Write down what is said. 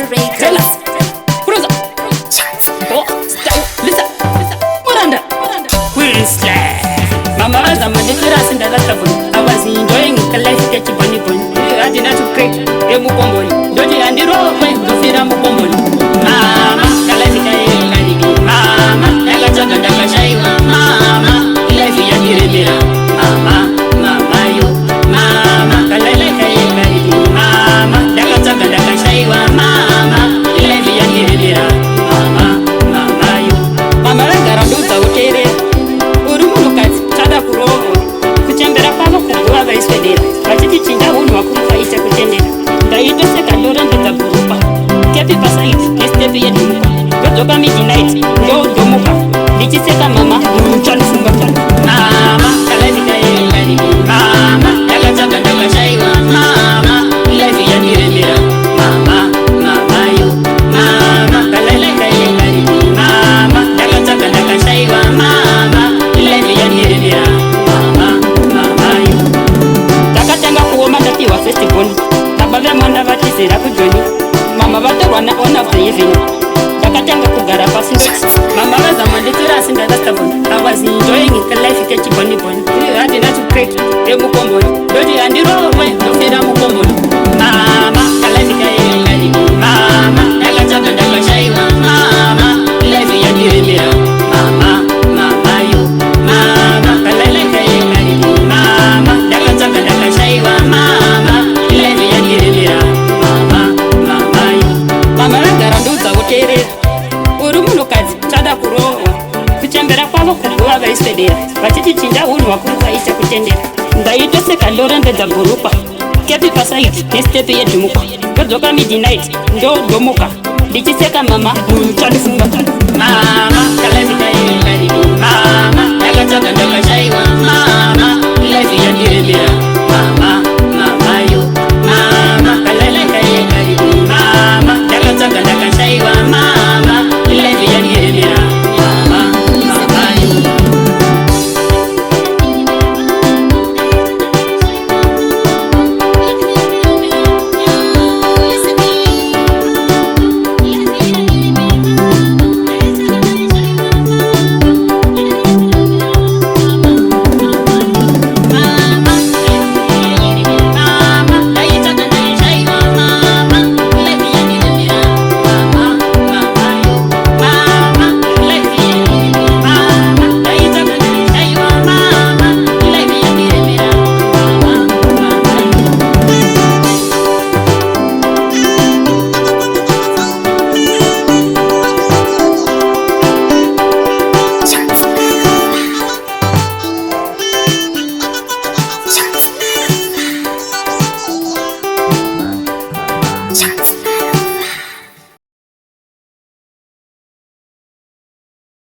Tell us. Cruiser. Go. Stop. Listen. Miranda. Queensland. Mama was a mandatory in the last one. I was enjoying the life that you bunny pon. I did not create a mukomboli. Doji and the road went to feed a mukomboli. Mama, Kalazika, Mama, Nagachaka, Shaiwa, Mama, life is a mirror. Mama, Mama, you, Mama, Kalazika, Mama, Nagachaka, Shaiwa, Mama, life is a mirror. Mama, Mama, you, Mama, Garaduta, Utere, Urumukat, Tada Kuro, Kuchambera Pava, Kuava is Federa, but it is in the one who fights a pretended. The second Loran de Taburupa, Capi Pasait, Estevi Muka, Godogami Night, Go Domuka, Digiseka Mama, Chan Fumbatan, Mama, Kalazika, Mama, Nagachaka, Shaiwa, Mama, Levia Miremira, Mama, Mama, you, Mama, Kalazika, Mama, Nagachaka, Shaiwa, Mama, Levia Miremira, Mama, Mama, you. Takatanga Kuoma that you are festival. Manda vatisera kujoni mama vatorwana ona feyeveni takatanga kugara pasi mama vazamanditira asinda dastabon I was enjoying the life kechiboni boni hadi na to create emukomboli dodi andiromwe ndofera mukomboli mama kalafika yengani mama nakachaka ndakashaiwa mama life yandiremera mama mama yo mama kalaleka yengani mama nakachaka ndakashaiwa mama life yandiremera mama mama yo mama rangaranduza utere uri munhukazi chada kurohwa kuchembera kwavo kuguva vaiswedera vachichichinja unhu wakuru vaita kutendera ndaitoseka ndorembedza bhurukwa kepi pasaiti nestepe yedhumuka ndodzoka midnight ndodomuka ndichiseka mama chandifunga mama kalazika yengani mama ndakachaka ndakashaiwa mama life yandiremera mama mama yo mama kalaleka yengani mama ndakachaka ndakashaiwa mama life yandiremera mama mama yo Chance.